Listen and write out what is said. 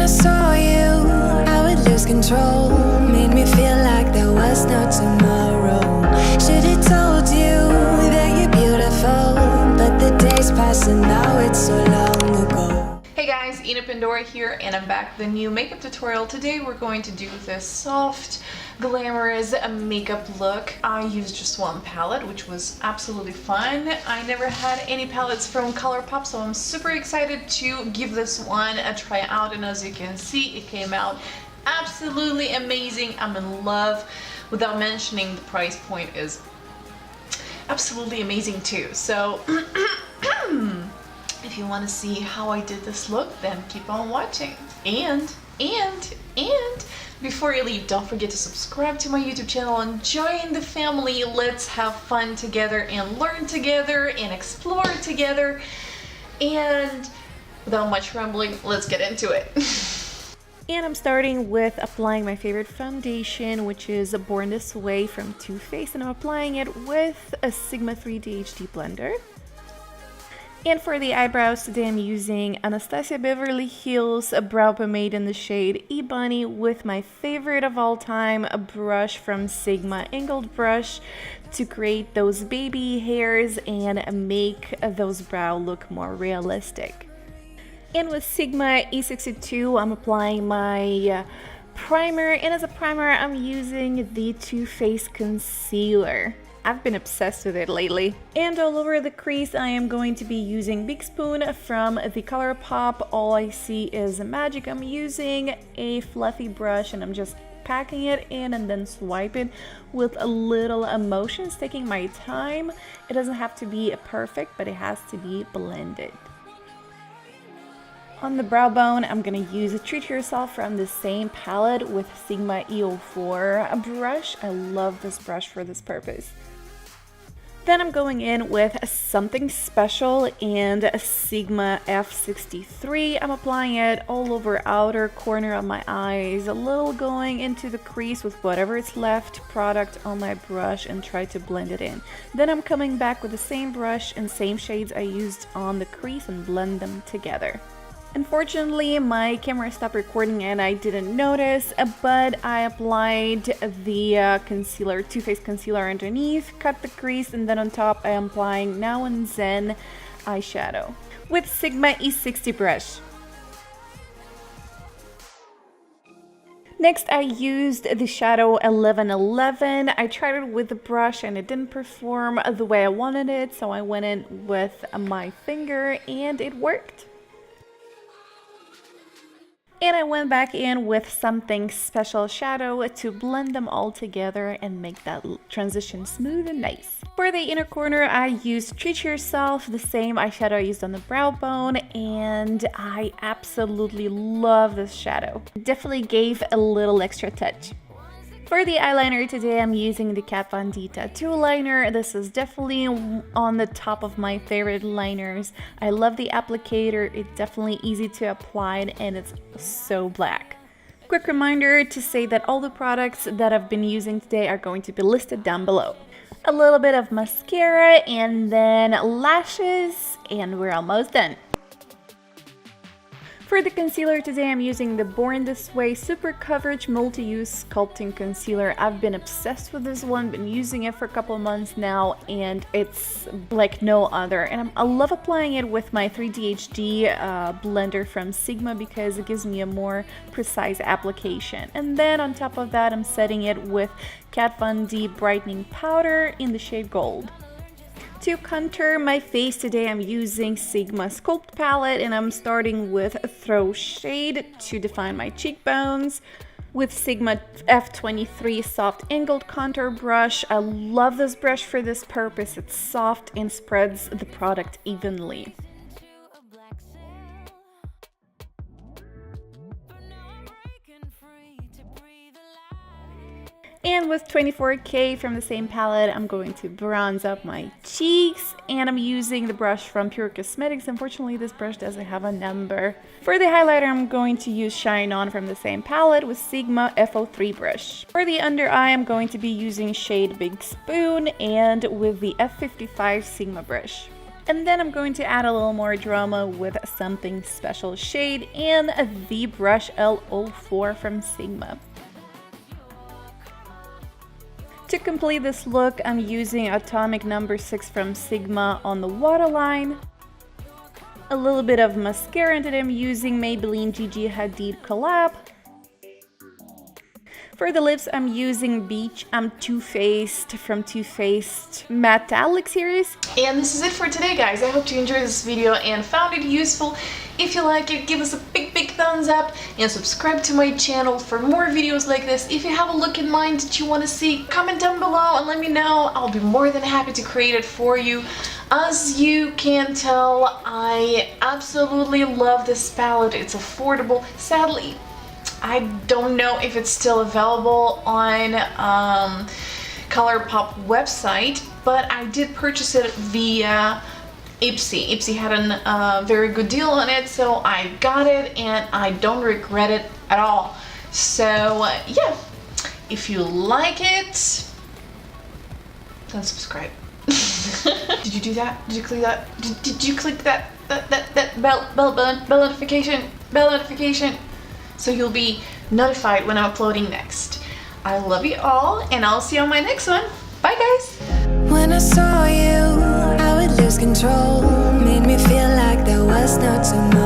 I saw you, I would lose control. Made me feel like there was no tomorrow. Should've told you that you're beautiful, but the days pass and now it's so long ago. Hey guys, Ina Pandora here, and I'm back with a new makeup tutorial. Today we're going to do this soft, glamorous makeup look. I used just one palette, which was absolutely fun. I never had any palettes from ColourPop, so I'm super excited to give this one a try out, and as you can see, it came out absolutely amazing. I'm in love, without mentioning the price point is absolutely amazing too. So if you want to see how I did this look, then keep on watching. And before you leave, don't forget to subscribe to my YouTube channel and join the family. Let's have fun together and learn together and explore together. And without much rambling, let's get into it. And I'm starting with applying my favorite foundation, which is Born This Way from Too Faced, and I'm applying it with a Sigma 3D HD blender. And for the eyebrows, today I'm using Anastasia Beverly Hills Brow Pomade in the shade Ebony with my favorite of all time, a brush from Sigma, angled brush, to create those baby hairs and make those brows look more realistic. And with Sigma E62, I'm applying my primer, and as a primer, I'm using the Too Faced Concealer. I've been obsessed with it lately. And all over the crease, I am going to be using Big Spoon from the ColourPop All I See Is Magic. I'm using a fluffy brush and I'm just packing it in and then swiping with a little emotions, taking my time. It doesn't have to be perfect, but it has to be blended. On the brow bone, I'm going to use a Treat Yourself from the same palette with Sigma E04 brush. I love this brush for this purpose. Then I'm going in with Something Special and a Sigma F63. I'm applying it all over outer corner of my eyes, a little going into the crease with whatever is left product on my brush and try to blend it in. Then I'm coming back with the same brush and same shades I used on the crease and blend them together. Unfortunately, my camera stopped recording and I didn't notice, but I applied the concealer, Too Faced concealer underneath, cut the crease, and then on top I am applying Now and Zen eyeshadow with Sigma E60 brush. Next, I used the shadow 1111. I tried it with the brush and it didn't perform the way I wanted it, so I went in with my finger and it worked. And I went back in with Something Special shadow to blend them all together and make that transition smooth and nice. For the inner corner, I used Treat Yourself, the same eyeshadow I used on the brow bone, and I absolutely love this shadow. Definitely gave a little extra touch. For the eyeliner today, I'm using the Kat Von D Tattoo liner. This is definitely on the top of my favorite liners. I love the applicator. It's definitely easy to apply and it's so black. Quick reminder to say that all the products that I've been using today are going to be listed down below. A little bit of mascara and then lashes, and we're almost done. For the concealer today, I'm using the Born This Way Super Coverage Multi-Use Sculpting Concealer. I've been obsessed with this one, been using it for a couple of months now, and it's like no other. And I love applying it with my 3D HD blender from Sigma because it gives me a more precise application. And then on top of that, I'm setting it with Kat Von D Brightening Powder in the shade Gold. To contour my face today, I'm using Sigma Sculpt palette and I'm starting with Throw Shade to define my cheekbones. With Sigma F23 soft angled contour brush. I love this brush for this purpose. It's soft and spreads the product evenly. And with 24K from the same palette, I'm going to bronze up my cheeks, and I'm using the brush from Pure Cosmetics. Unfortunately, this brush doesn't have a number. For the highlighter, I'm going to use Shine On from the same palette with Sigma F03 brush. For the under eye, I'm going to be using shade Big Spoon and with the F55 Sigma brush. And then I'm going to add a little more drama with Something Special shade and the brush L04 from Sigma. To complete this look, I'm using Atomic No. 6 from Sigma on the waterline, a little bit of mascara, and then I'm using Maybelline Gigi Hadid Collab. For the lips, I'm using Beach Too Faced from Too Faced Metallic series. And this is it for today, guys. I hope you enjoyed this video and found it useful. If you like it, give us a big thumbs up and subscribe to my channel for more videos like this. If you have a look in mind that you want to see, comment down below and let me know. I'll be more than happy to create it for you. As you can tell, I absolutely love this palette. It's affordable. Sadly, I don't know if it's still available on ColourPop website, but I did purchase it via Ipsy. Ipsy had a very good deal on it, so I got it and I don't regret it at all. So yeah, if you like it, then subscribe. Did you do that? Did you click that? Did you click that bell notification? So you'll be notified when I'm uploading next. I love you all, and I'll see you on my next one. Bye, guys! When I saw you, I would lose control. Made me feel like there was no tomorrow.